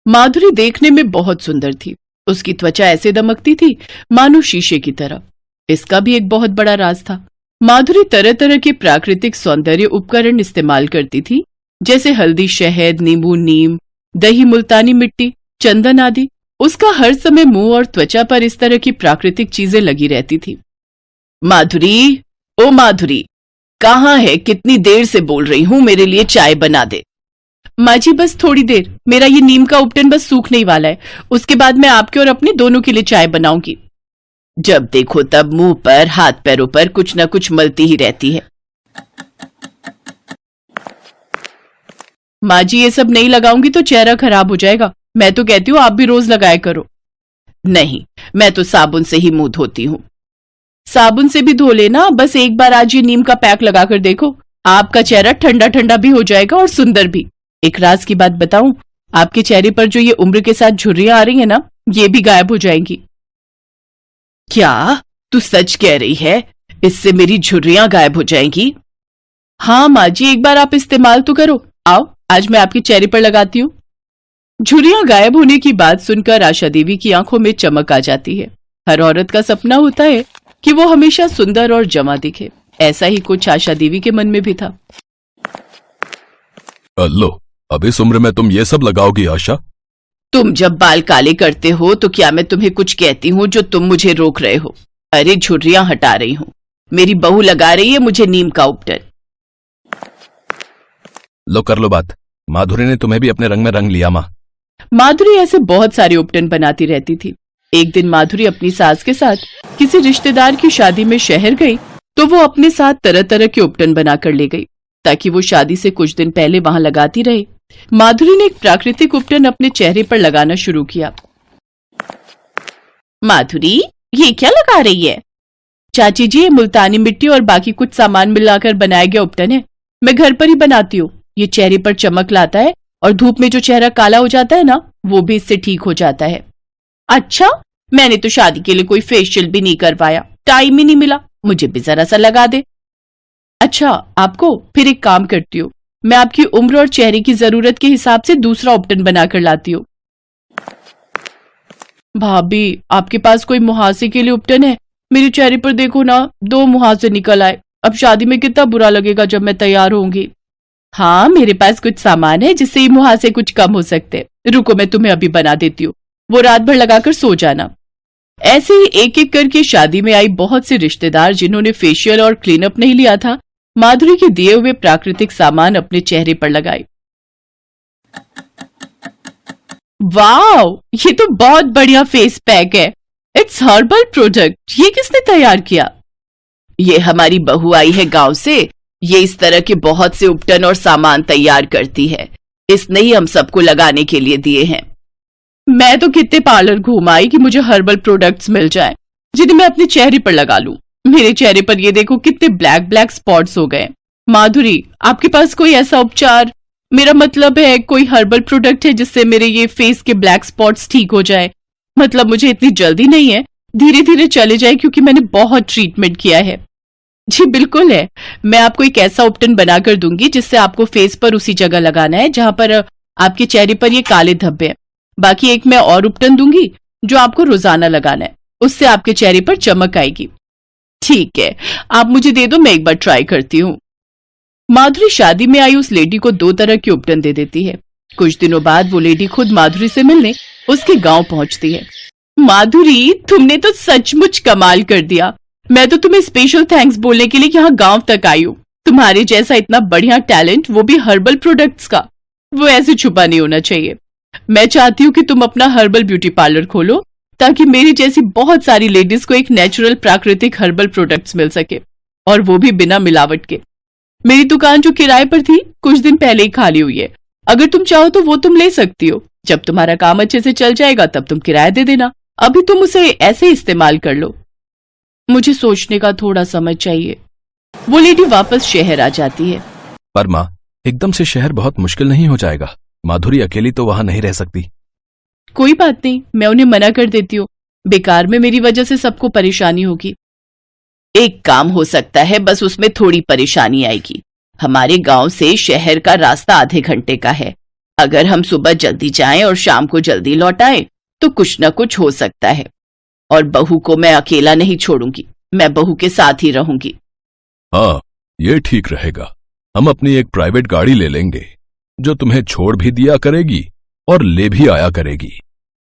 माधुरी देखने में बहुत सुंदर थी। उसकी त्वचा ऐसे दमकती थी मानो शीशे की तरह। इसका भी एक बहुत बड़ा राज था। माधुरी तरह तरह के प्राकृतिक सौंदर्य उपकरण इस्तेमाल करती थी, जैसे हल्दी, शहद, नींबू, नीम, दही, मुल्तानी मिट्टी, चंदन आदि। उसका हर समय मुंह और त्वचा पर इस तरह की प्राकृतिक चीजें लगी रहती थी। माधुरी, ओ माधुरी, कहाँ है? कितनी देर से बोल रही हूँ, मेरे लिए चाय बना दे। माँ जी, बस थोड़ी देर, मेरा ये नीम का उपटन बस सूखने ही वाला है। उसके बाद मैं आपके और अपने दोनों के लिए चाय बनाऊंगी। जब देखो तब मुंह पर, हाथ पैरों पर कुछ न कुछ मलती ही रहती है। माँ जी, ये सब नहीं लगाऊंगी तो चेहरा खराब हो जाएगा। मैं तो कहती हूँ आप भी रोज लगाया करो। नहीं, मैं तो साबुन से ही मुंह धोती हूँ। साबुन से भी धो लेना, बस एक बार आज ये नीम का पैक लगाकर देखो, आपका चेहरा ठंडा ठंडा भी हो जाएगा और सुंदर भी। एक राज की बात बताऊं, आपके चेहरे पर जो ये उम्र के साथ झुर्रियां आ रही है ना, ये भी गायब हो जाएंगी। क्या तू सच कह रही है? इससे मेरी झुर्रियां गायब हो जाएंगी? हाँ माँ जी, एक बार आप इस्तेमाल तो करो। आओ, आज मैं आपके चेहरे पर लगाती हूँ। झुर्रियां गायब होने की बात सुनकर आशा देवी की आंखों में चमक आ जाती है। हर औरत का सपना होता है कि वो हमेशा सुंदर और जमा दिखे। ऐसा ही कुछ आशा देवी के मन में भी था। लो, अब इस उम्र में तुम ये सब लगाओगी आशा? तुम जब बाल काले करते हो तो क्या मैं तुम्हें कुछ कहती हूँ जो तुम मुझे रोक रहे हो? अरे झुर्रियां हटा रही हूँ, मेरी बहू लगा रही है मुझे नीम का उपटन। लो, कर लो बात। माधुरी ने तुम्हें भी अपने रंग में रंग लिया। माँ, माधुरी ऐसे बहुत सारे उपटन बनाती रहती थी। एक दिन माधुरी अपनी सास के साथ किसी रिश्तेदार की शादी में शहर गई तो वो अपने साथ तरह तरह के उपटन बनाकर ले गई ताकि वो शादी से कुछ दिन पहले वहां लगाती रहे। माधुरी ने एक प्राकृतिक उपटन अपने चेहरे पर लगाना शुरू किया। माधुरी, ये क्या लगा रही है? चाची जी, ये मुल्तानी मिट्टी और बाकी कुछ सामान मिलाकर बनाया गया उपटन है। मैं घर पर ही बनाती हूँ। ये चेहरे पर चमक लाता है और धूप में जो चेहरा काला हो जाता है ना, वो भी इससे ठीक हो जाता है। अच्छा, मैंने तो शादी के लिए कोई फेशियल भी नहीं करवाया, टाइम ही नहीं मिला। मुझे भी जरा सा लगा दे। अच्छा, आपको? फिर एक काम करती हूँ, मैं आपकी उम्र और चेहरे की जरूरत के हिसाब से दूसरा उपटन बनाकर लाती हूँ। भाभी, आपके पास कोई मुहासे के लिए उपटन है? मेरे चेहरे पर देखो ना, 2 मुहासे निकल आए। अब शादी में कितना बुरा लगेगा जब मैं तैयार होंगी। हाँ, मेरे पास कुछ सामान है जिससे ये मुहासे कुछ कम हो सकते। रुको, मैं तुम्हें अभी बना देती हूँ, वो रात भर लगाकर सो जाना। ऐसे ही एक एक करके शादी में आई बहुत से रिश्तेदार जिन्होंने फेशियल और क्लीनअप नहीं लिया था, माधुरी के दिए हुए प्राकृतिक सामान अपने चेहरे पर लगाए। वाओ, ये तो बहुत बढ़िया फेस पैक है। It's herbal product. ये किसने तैयार किया? ये हमारी बहू आई है गांव से। ये इस तरह के बहुत से उपटन और सामान तैयार करती है। इसने ही हम सबको लगाने के लिए दिए हैं। मैं तो कितने पार्लर घूम आई कि मुझे हर्बल प्रोडक्ट्स मिल जाए जिन्हें मैं अपने चेहरे पर लगा लूं। मेरे चेहरे पर ये देखो कितने ब्लैक ब्लैक स्पॉट्स हो गए। माधुरी, आपके पास कोई ऐसा उपचार, मेरा मतलब है कोई हर्बल प्रोडक्ट है जिससे मेरे ये फेस के ब्लैक स्पॉट्स ठीक हो जाए? मतलब मुझे इतनी जल्दी नहीं है, धीरे धीरे चले जाए क्योंकि मैंने बहुत ट्रीटमेंट किया है। जी बिल्कुल है, मैं आपको एक ऐसा उपटन बनाकर दूंगी जिससे आपको फेस पर उसी जगह लगाना है जहां पर आपके चेहरे पर ये काले धब्बे हैं। बाकी एक मैं और उपटन दूंगी जो आपको रोजाना लगाना है, उससे आपके चेहरे पर चमक आएगी। ठीक है, आप मुझे दे दो, मैं एक बार ट्राई करती हूँ। माधुरी शादी में आई उस लेडी को 2 तरह के उपटन दे देती है। कुछ दिनों बाद वो लेडी खुद माधुरी से मिलने उसके गांव पहुंचती है। माधुरी, तुमने तो सचमुच कमाल कर दिया। मैं तो तुम्हें स्पेशल थैंक्स बोलने के लिए यहाँ गांव तक आई हूँ। तुम्हारे जैसा इतना बढ़िया टैलेंट, वो भी हर्बल प्रोडक्ट्स का, वो ऐसे छुपा नहीं होना चाहिए। मैं चाहती हूँ कि तुम अपना हर्बल ब्यूटी पार्लर खोलो ताकि मेरी जैसी बहुत सारी लेडीज को एक नेचुरल प्राकृतिक हर्बल प्रोडक्ट्स मिल सके, और वो भी बिना मिलावट के। मेरी दुकान जो किराए पर थी कुछ दिन पहले ही खाली हुई है। अगर तुम चाहो तो वो तुम ले सकती हो। जब तुम्हारा काम अच्छे से चल जाएगा तब तुम किराया दे देना। अभी तुम उसे ऐसे इस्तेमाल कर लो। मुझे सोचने का थोड़ा समय चाहिए। वो लेडी वापस शहर आ जाती है। पर माँ, एकदम से शहर बहुत मुश्किल नहीं हो जाएगा? माधुरी अकेली तो वहां नहीं रह सकती। कोई बात नहीं, मैं उन्हें मना कर देती हूँ। बेकार में मेरी वजह से सबको परेशानी होगी। एक काम हो सकता है, बस उसमें थोड़ी परेशानी आएगी। हमारे गांव से शहर का रास्ता आधे घंटे का है। अगर हम सुबह जल्दी जाएं और शाम को जल्दी लौट आएं, तो कुछ न कुछ हो सकता है। और बहू को मैं अकेला नहीं छोड़ूंगी, मैं बहू के साथ ही रहूंगी। हाँ, ये ठीक रहेगा। हम अपनी एक प्राइवेट गाड़ी ले लेंगे जो तुम्हें छोड़ भी दिया करेगी और ले भी आया करेगी।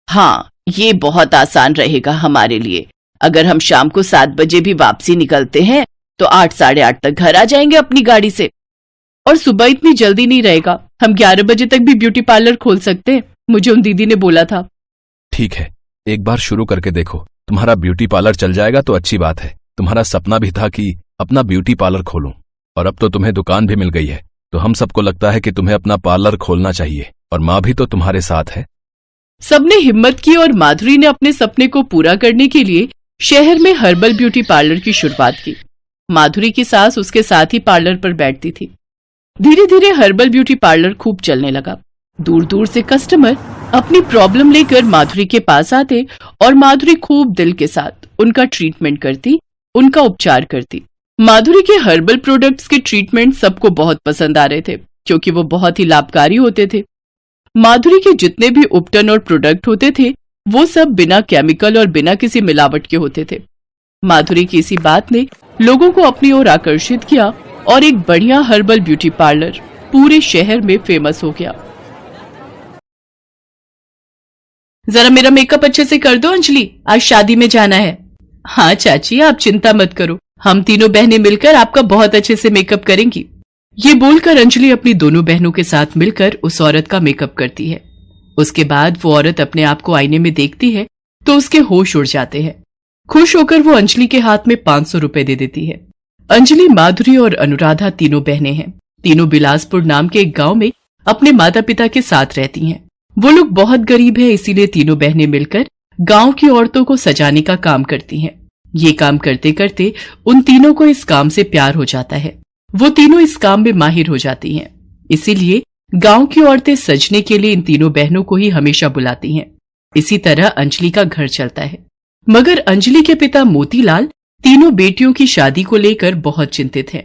हाँ, ये बहुत आसान रहेगा हमारे लिए। अगर हम शाम को 7 बजे भी वापसी निकलते हैं तो 8 साढ़े 8 तक घर आ जाएंगे अपनी गाड़ी से। और सुबह इतनी जल्दी नहीं रहेगा, हम 11 बजे तक भी ब्यूटी पार्लर खोल सकते हैं, मुझे उन दीदी ने बोला था। ठीक है, एक बार शुरू करके देखो। तुम्हारा ब्यूटी पार्लर चल जाएगा तो अच्छी बात है। तुम्हारा सपना भी था कि अपना ब्यूटी पार्लर खोलूं, और अब तो तुम्हें दुकान भी मिल गई है, तो हम सबको लगता है कि तुम्हें अपना पार्लर खोलना चाहिए। और माँ भी तो तुम्हारे साथ है। सबने हिम्मत की और माधुरी ने अपने सपने को पूरा करने के लिए शहर में हर्बल ब्यूटी पार्लर की शुरुआत की। माधुरी की सास उसके साथ ही पार्लर पर बैठती थी। धीरे धीरे हर्बल ब्यूटी पार्लर खूब चलने लगा। दूर दूर से कस्टमर अपनी प्रॉब्लम लेकर माधुरी के पास आते और माधुरी खूब दिल के साथ उनका ट्रीटमेंट करती, उनका उपचार करती। माधुरी के हर्बल प्रोडक्ट्स के ट्रीटमेंट सबको बहुत पसंद आ रहे थे, क्योंकि वो बहुत ही लाभकारी होते थे। माधुरी के जितने भी उपटन और प्रोडक्ट होते थे वो सब बिना केमिकल और बिना किसी मिलावट के होते थे। माधुरी की इसी बात ने लोगों को अपनी ओर आकर्षित किया और एक बढ़िया हर्बल ब्यूटी पार्लर पूरे शहर में फेमस हो गया। जरा मेरा मेकअप अच्छे से कर दो अंजलि, आज शादी में जाना है। हाँ चाची, आप चिंता मत करो, हम तीनों बहनें मिलकर आपका बहुत अच्छे से मेकअप करेंगी। ये बोलकर अंजलि अपनी दोनों बहनों के साथ मिलकर उस औरत का मेकअप करती है। उसके बाद वो औरत अपने आप को आईने में देखती है तो उसके होश उड़ जाते हैं। खुश होकर वो अंजलि के हाथ में 500 रुपए दे देती है। अंजलि, माधुरी और अनुराधा तीनों बहनें हैं। तीनों बिलासपुर नाम के एक गांव में अपने माता पिता के साथ रहती हैं। वो लोग बहुत गरीब है, इसीलिए तीनों बहनें मिलकर गांव की औरतों को सजाने का काम करती हैं। ये काम करते करते उन तीनों को इस काम से प्यार हो जाता है। वो तीनों इस काम में माहिर हो जाती हैं। इसीलिए गांव की औरतें सजने के लिए इन तीनों बहनों को ही हमेशा बुलाती हैं। इसी तरह अंजलि का घर चलता है। मगर अंजलि के पिता मोतीलाल तीनों बेटियों की शादी को लेकर बहुत चिंतित हैं।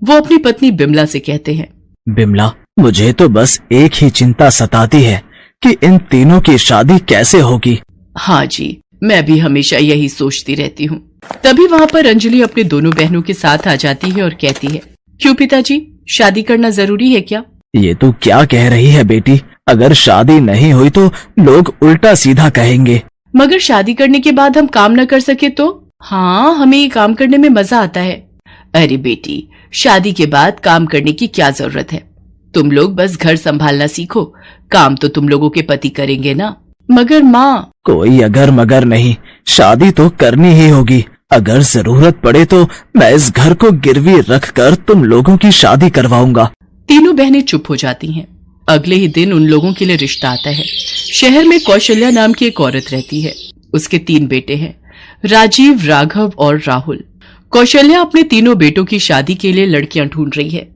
वो अपनी पत्नी बिमला से कहते हैं, बिमला, मुझे तो बस एक ही चिंता सताती है कि इन तीनों की शादी कैसे होगी। हाँ जी, मैं भी हमेशा यही सोचती रहती हूँ। तभी वहाँ पर अंजलि अपने दोनों बहनों के साथ आ जाती है और कहती है, क्यों पिताजी, शादी करना जरूरी है क्या? ये तू क्या कह रही है बेटी? अगर शादी नहीं हुई तो लोग उल्टा सीधा कहेंगे। मगर शादी करने के बाद हम काम न कर सके तो? हाँ, हमें ये काम करने में मजा आता है। अरे बेटी, शादी के बाद काम करने की क्या जरूरत है? तुम लोग बस घर संभालना सीखो, काम तो तुम लोगों के पति करेंगे ना। मगर माँ, कोई अगर मगर नहीं, शादी तो करनी ही होगी। अगर जरूरत पड़े तो मैं इस घर को गिरवी रखकर तुम लोगों की शादी करवाऊंगा। तीनों बहनें चुप हो जाती हैं। अगले ही दिन उन लोगों के लिए रिश्ता आता है। शहर में कौशल्या नाम की एक औरत रहती है। उसके 3 बेटे हैं, राजीव, राघव और राहुल। कौशल्या अपने तीनों बेटों की शादी के लिए लड़कियां ढूंढ रही है।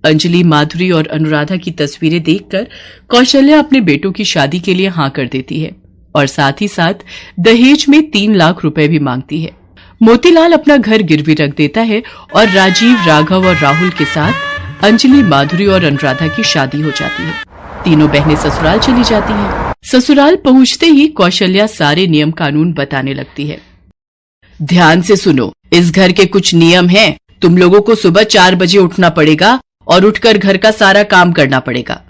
अंजलि, माधुरी और अनुराधा की तस्वीरें देखकर कौशल्या अपने बेटों की शादी के लिए हाँ कर देती है और साथ ही साथ दहेज में 3 लाख रुपए भी मांगती है। मोतीलाल अपना घर गिरवी रख देता है और राजीव, राघव और राहुल के साथ अंजलि, माधुरी और अनुराधा की शादी हो जाती है। तीनों बहनें ससुराल चली जाती हैं। ससुराल पहुंचते ही कौशल्या सारे नियम कानून बताने लगती है। ध्यान से सुनो, इस घर के कुछ नियम हैं। तुम लोगों को सुबह 4 बजे उठना पड़ेगा और उठकर घर का सारा काम करना पड़ेगा।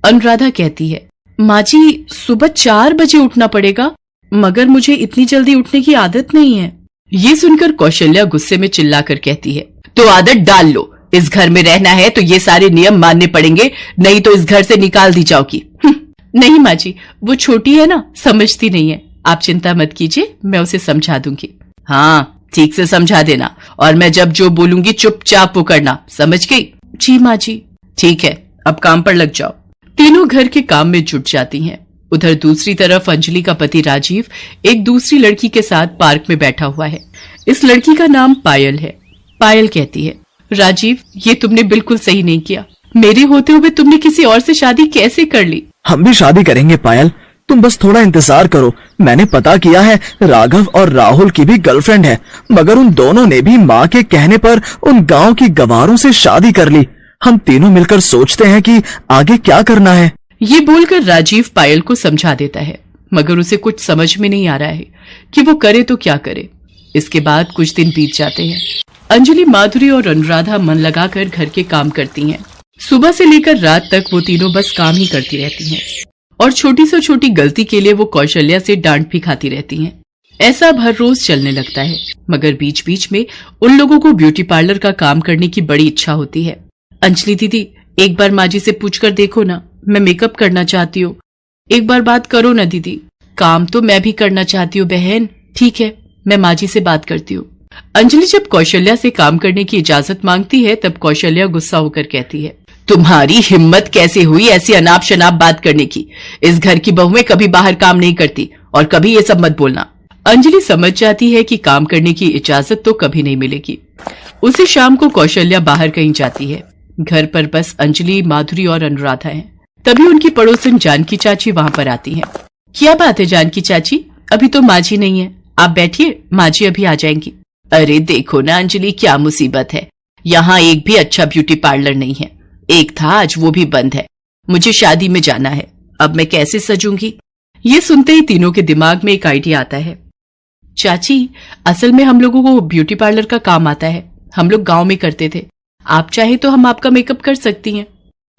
अनुराधा कहती है, माँ जी, सुबह 4 बजे उठना पड़ेगा? मगर मुझे इतनी जल्दी उठने की आदत नहीं है। ये सुनकर कौशल्या गुस्से में चिल्लाकर कहती है, तो आदत डाल लो। इस घर में रहना है तो ये सारे नियम मानने पड़ेंगे, नहीं तो इस घर से निकाल दी जाओगी। नहीं माँ जी, वो छोटी है ना, समझती नहीं है। आप चिंता मत कीजिए, मैं उसे समझा दूंगी। हाँ, ठीक से समझा देना, और मैं जब जो बोलूंगी चुपचाप वो करना, समझ गई? जी माँ जी। ठीक है, अब काम पर लग जाओ। तीनों घर के काम में जुट जाती हैं। उधर दूसरी तरफ अंजलि का पति राजीव एक दूसरी लड़की के साथ पार्क में बैठा हुआ है। इस लड़की का नाम पायल है। पायल कहती है, राजीव, ये तुमने बिल्कुल सही नहीं किया। मेरे होते हुए तुमने किसी और से शादी कैसे कर ली? हम भी शादी करेंगे पायल, तुम बस थोड़ा इंतजार करो। मैंने पता किया है, राघव और राहुल की भी गर्लफ्रेंड है, मगर उन दोनों ने भी माँ के कहने पर उन गांव की गवारों से शादी कर ली। हम तीनों मिलकर सोचते हैं कि आगे क्या करना है। ये बोलकर राजीव पायल को समझा देता है, मगर उसे कुछ समझ में नहीं आ रहा है कि वो करे तो क्या करे। इसके बाद कुछ दिन बीत जाते हैं। अंजलि, माधुरी और अनुराधा मन लगाकर घर के काम करती हैं। सुबह से लेकर रात तक वो तीनों बस काम ही करती रहती हैं और छोटी से छोटी गलती के लिए वो कौशल्या से डांट भी खाती रहती हैं। ऐसा अब हर रोज चलने लगता है, मगर बीच बीच में उन लोगों को ब्यूटी पार्लर का काम करने की बड़ी इच्छा होती है। अंजलि दीदी, एक बार माँ जी से पूछकर देखो ना, मैं मेकअप करना चाहती हूँ। एक बार बात करो ना दीदी। काम तो मैं भी करना चाहती हूँ बहन। ठीक है, मैं माँ जी से बात करती हूँ। अंजलि जब कौशल्या से काम करने की इजाजत मांगती है तब कौशल्या गुस्सा होकर कहती है, तुम्हारी हिम्मत कैसे हुई ऐसी अनाप शनाप बात करने की? इस घर की बहुएं कभी बाहर काम नहीं करती और कभी ये सब मत बोलना। अंजलि समझ जाती है कि काम करने की इजाजत तो कभी नहीं मिलेगी। उसी शाम को कौशल्या बाहर कहीं जाती है। घर पर बस अंजलि, माधुरी और अनुराधा हैं। तभी उनकी पड़ोसन जानकी चाची वहां पर आती हैं। क्या बात है जानकी चाची, अभी तो माँ जी नहीं है, आप बैठिए, माँ जी अभी आ जाएंगी। अरे देखो ना अंजलि, क्या मुसीबत है, यहाँ एक भी अच्छा ब्यूटी पार्लर नहीं है। एक था, आज वो भी बंद है। मुझे शादी में जाना है, अब मैं कैसे सजूंगी? ये सुनते ही तीनों के दिमाग में एक आइडिया आता है। चाची, असल में हम लोगों को ब्यूटी पार्लर का काम आता है, हम लोग गांव में करते थे, आप चाहे तो हम आपका मेकअप कर सकती हैं।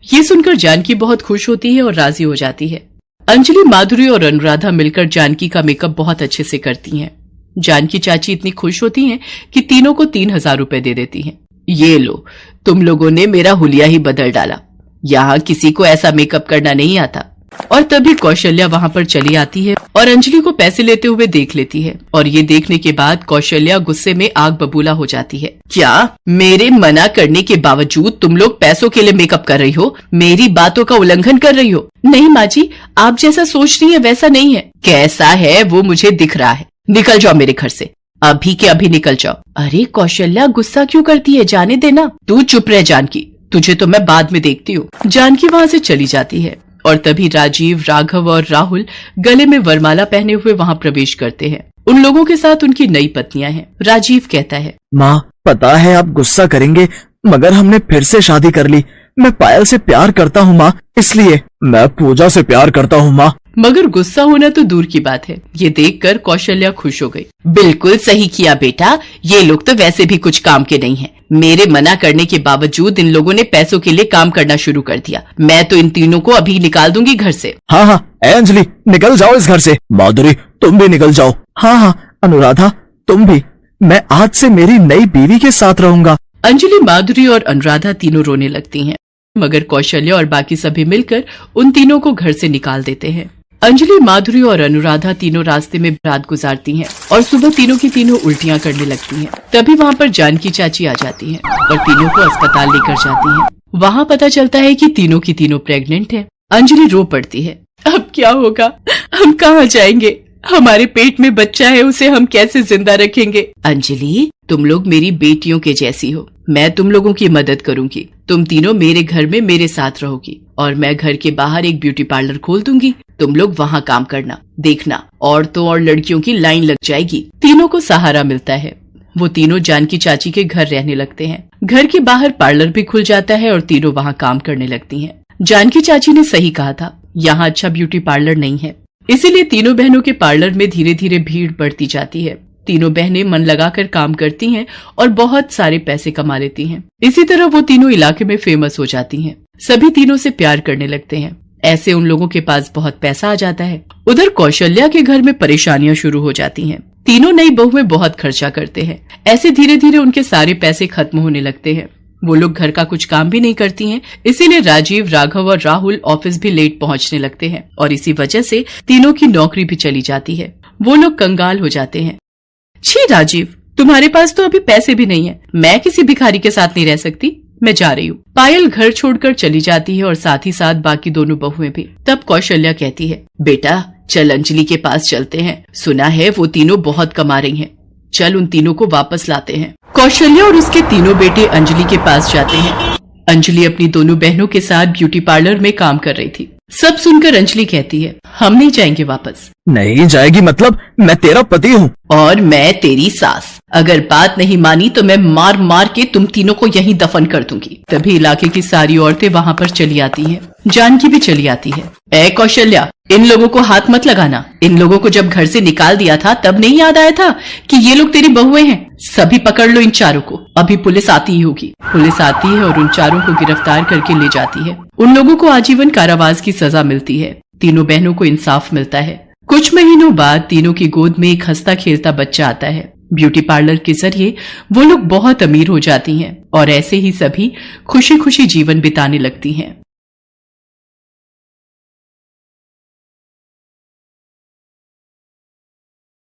ये सुनकर जानकी बहुत खुश होती है और राजी हो जाती है। अंजलि, माधुरी और अनुराधा मिलकर जानकी का मेकअप बहुत अच्छे से करती हैं। जानकी चाची इतनी खुश होती हैं कि तीनों को 3,000 रुपए दे देती हैं। ये लो, तुम लोगों ने मेरा हुलिया ही बदल डाला, यहाँ किसी को ऐसा मेकअप करना नहीं आता। और तभी कौशल्या वहां पर चली आती है और अंजलि को पैसे लेते हुए देख लेती है। और ये देखने के बाद कौशल्या गुस्से में आग बबूला हो जाती है। क्या मेरे मना करने के बावजूद तुम लोग पैसों के लिए मेकअप कर रही हो? मेरी बातों का उल्लंघन कर रही हो? नहीं माँ जी, आप जैसा सोच रही है वैसा नहीं है। कैसा है वो मुझे दिख रहा है। निकल जाओ मेरे घर से, अभी के अभी निकल जाओ। अरे कौशल्या, गुस्सा क्यों करती है, जाने देना। तू चुप रह जानकी, तुझे तो मैं बाद में देखती हूँ। जानकी वहाँ से चली जाती है और तभी राजीव, राघव और राहुल गले में वरमाला पहने हुए वहाँ प्रवेश करते हैं। उन लोगों के साथ उनकी नई पत्नियां हैं। राजीव कहता है, माँ, पता है आप गुस्सा करेंगे, मगर हमने फिर से शादी कर ली। मैं पायल से प्यार करता हूँ माँ, इसलिए मैं पूजा से प्यार करता हूँ माँ। मगर गुस्सा होना तो दूर की बात है। ये देखकर कौशल्या खुश हो गई। बिल्कुल सही किया बेटा, ये लोग तो वैसे भी कुछ काम के नहीं हैं। मेरे मना करने के बावजूद इन लोगों ने पैसों के लिए काम करना शुरू कर दिया। मैं तो इन तीनों को अभी निकाल दूंगी घर से। हाँ हाँ, अंजलि निकल जाओ इस घर से। माधुरी, तुम भी निकल जाओ। हाँ हाँ, अनुराधा तुम भी। मैं आज से मेरी नई बीवी के साथ रहूंगा। अंजलि, माधुरी और अनुराधा तीनों रोने लगती हैं, मगर कौशल्या और बाकी सभी मिलकर उन तीनों को घर से निकाल देते हैं। अंजलि, माधुरी और अनुराधा तीनों रास्ते में रात गुजारती हैं और सुबह तीनों की तीनों उल्टियां करने लगती हैं। तभी वहाँ पर जानकी चाची आ जाती हैं और तीनों को अस्पताल लेकर जाती हैं। वहाँ पता चलता है कि तीनों की तीनों प्रेग्नेंट हैं। अंजलि रो पड़ती है, अब क्या होगा, हम कहाँ जाएंगे? हमारे पेट में बच्चा है, उसे हम कैसे जिंदा रखेंगे? अंजलि, तुम लोग मेरी बेटियों के जैसी हो, मैं तुम लोगों की मदद करूंगी। तुम तीनों मेरे घर में मेरे साथ रहोगी और मैं घर के बाहर एक ब्यूटी पार्लर खोल दूंगी। तुम लोग वहाँ काम करना, देखना औरतों और लड़कियों की लाइन लग जाएगी। तीनों को सहारा मिलता है। वो तीनों जानकी चाची के घर रहने लगते हैं। घर के बाहर पार्लर भी खुल जाता है और तीनों वहाँ काम करने लगती हैं। जानकी चाची ने सही कहा था, यहाँ अच्छा ब्यूटी पार्लर नहीं है। इसीलिए तीनों बहनों के पार्लर में धीरे धीरे भीड़ बढ़ती जाती है। तीनों बहनें मन लगाकर काम करती हैं और बहुत सारे पैसे कमा लेती हैं। इसी तरह वो तीनों इलाके में फेमस हो जाती हैं। सभी तीनों से प्यार करने लगते हैं। ऐसे उन लोगों के पास बहुत पैसा आ जाता है। उधर कौशल्या के घर में परेशानियां शुरू हो जाती हैं। तीनों नई बहुएं बहुत खर्चा करते हैं। ऐसे धीरे धीरे उनके सारे पैसे खत्म होने लगते हैं। वो लोग घर का कुछ काम भी नहीं करती हैं, इसीलिए राजीव, राघव और राहुल ऑफिस भी लेट पहुंचने लगते हैं और इसी वजह से तीनों की नौकरी भी चली जाती है। वो लोग कंगाल हो जाते हैं। छी राजीव, तुम्हारे पास तो अभी पैसे भी नहीं है। मैं किसी भिखारी के साथ नहीं रह सकती, मैं जा रही हूँ। पायल घर छोड़कर चली जाती है और साथ ही साथ बाकी दोनों बहुएं भी। तब कौशल्या कहती है, बेटा चल अंजलि के पास चलते हैं, सुना है वो तीनों बहुत कमा रही हैं। चल उन तीनों को वापस लाते हैं। कौशल्या और उसके तीनों बेटे अंजलि के पास जाते हैं। अंजलि अपनी दोनों बहनों के साथ ब्यूटी पार्लर में काम कर रही थी। सब सुनकर अंजलि कहती है, हम नहीं जाएंगे वापस। नहीं जाएगी मतलब? मैं तेरा पति हूँ और मैं तेरी सास। अगर बात नहीं मानी तो मैं मार मार के तुम तीनों को यहीं दफन कर दूंगी। तभी इलाके की सारी औरतें वहाँ पर चली आती हैं जानकी भी चली आती है। ए कौशल्या, इन लोगों को हाथ मत लगाना। इन लोगों को जब घर से निकाल दिया था तब नहीं याद आया था कि ये लोग तेरी बहुएं हैं? सभी पकड़ लो इन चारों को, अभी पुलिस आती ही होगी। पुलिस आती है और उन चारों को गिरफ्तार करके ले जाती है। उन लोगों को आजीवन कारावास की सजा मिलती है। तीनों बहनों को इंसाफ मिलता है। कुछ महीनों बाद तीनों की गोद में एक हंसता खेलता बच्चा आता है। ब्यूटी पार्लर के जरिए वो लोग बहुत अमीर हो जाती हैं और ऐसे ही सभी खुशी खुशी जीवन बिताने लगती हैं।